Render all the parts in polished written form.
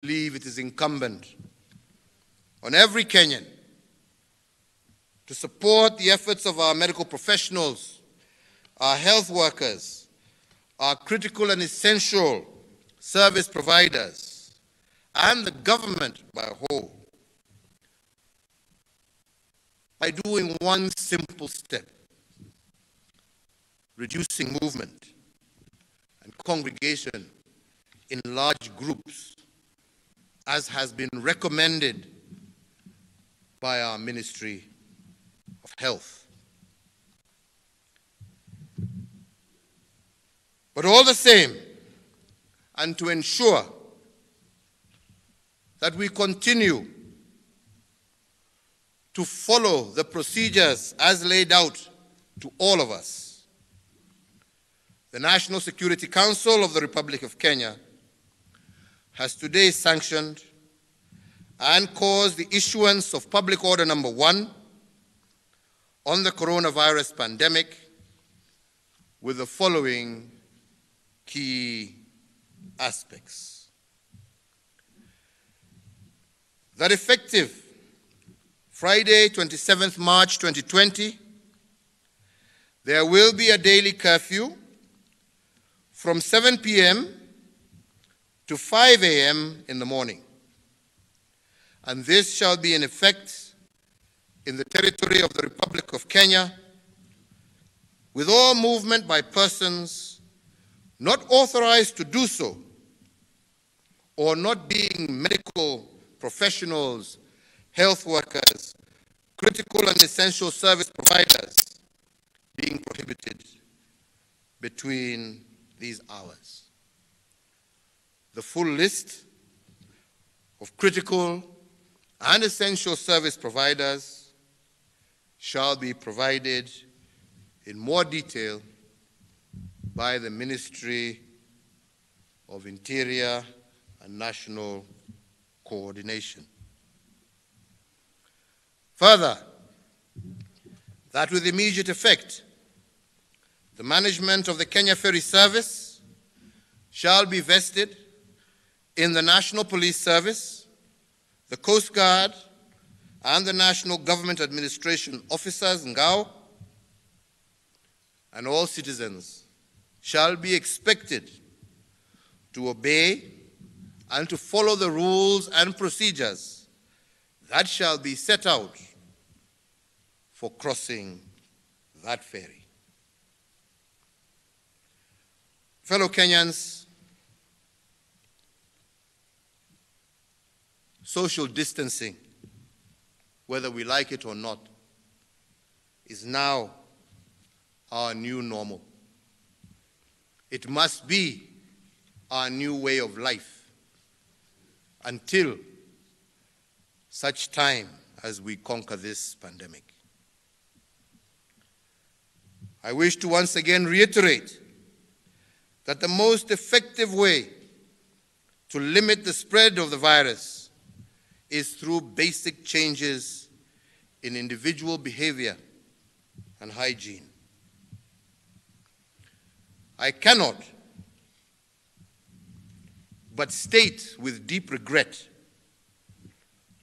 believe it is incumbent on every Kenyan to support the efforts of our medical professionals, our health workers, our critical and essential service providers, and the government by a whole, by doing one simple step: reducing movement and congregation in large groups, as has been recommended by our Ministry of Health. But all the same, and to ensure that we continue to follow the procedures as laid out to all of us, the National Security Council of the Republic of Kenya has today sanctioned and caused the issuance of Public Order Number 1 on the coronavirus pandemic with the following key aspects. That effective Friday, 27th March 2020, there will be a daily curfew from 7 p.m. to 5 a.m. in the morning. And this shall be in effect in the territory of the Republic of Kenya, with all movement by persons not authorized to do so, or not being medical professionals, health workers, critical and essential service providers, being prohibited between these hours. The full list of critical and essential service providers shall be provided in more detail by the Ministry of Interior and National Coordination. Further, that with immediate effect, the management of the Kenya Ferry Service shall be vested in the National Police Service, the Coast Guard, and the National Government Administration Officers, NGAO, and all citizens shall be expected to obey and to follow the rules and procedures that shall be set out for crossing that ferry. Fellow Kenyans, social distancing, whether we like it or not, is now our new normal. It must be our new way of life until such time as we conquer this pandemic. I wish to once again reiterate that the most effective way to limit the spread of the virus is through basic changes in individual behavior and hygiene. I cannot but state with deep regret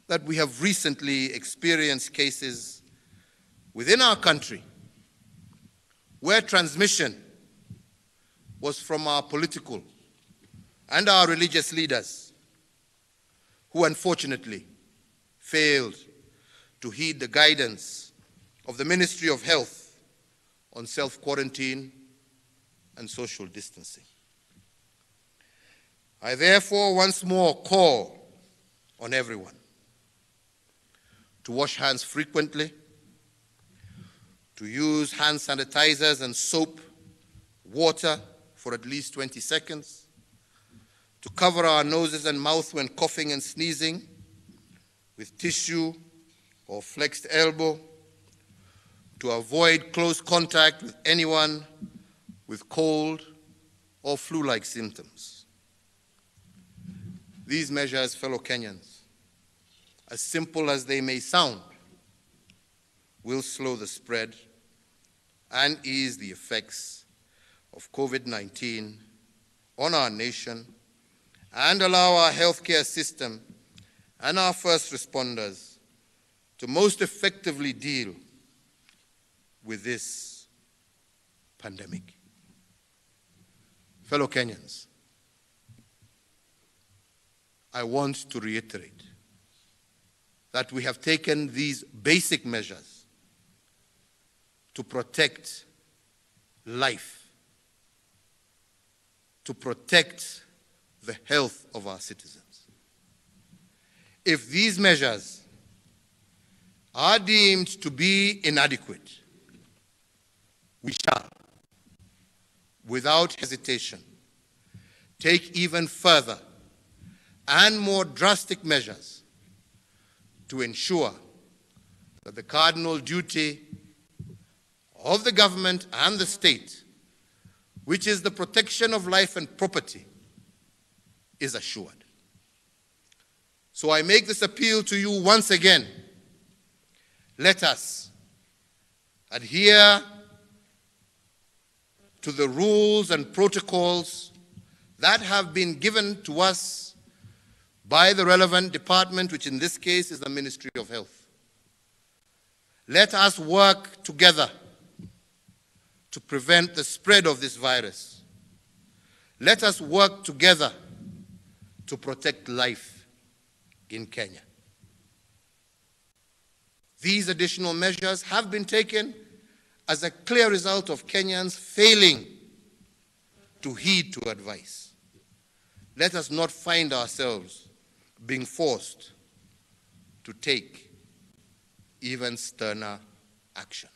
that we have recently experienced cases within our country where transmission was from our political and our religious leaders, who unfortunately failed to heed the guidance of the Ministry of Health on self-quarantine and social distancing. I therefore once more call on everyone to wash hands frequently, to use hand sanitizers and soap, water for at least 20 seconds, to cover our noses and mouth when coughing and sneezing with tissue or flexed elbow, to avoid close contact with anyone with cold or flu-like symptoms. These measures, fellow Kenyans, as simple as they may sound, will slow the spread and ease the effects of COVID-19 on our nation and allow our healthcare system and our first responders to most effectively deal with this pandemic. Fellow Kenyans, I want to reiterate that we have taken these basic measures to protect life, to protect the health of our citizens. If these measures are deemed to be inadequate, we shall, without hesitation, take even further and more drastic measures to ensure that the cardinal duty of the government and the state, which is the protection of life and property, is assured. So I make this appeal to you once again. Let us adhere to the rules and protocols that have been given to us by the relevant department, which in this case is the Ministry of Health. Let us work together to prevent the spread of this virus. Let us work together to protect life in Kenya. These additional measures have been taken as a clear result of Kenyans failing to heed to advice. Let us not find ourselves being forced to take even sterner action.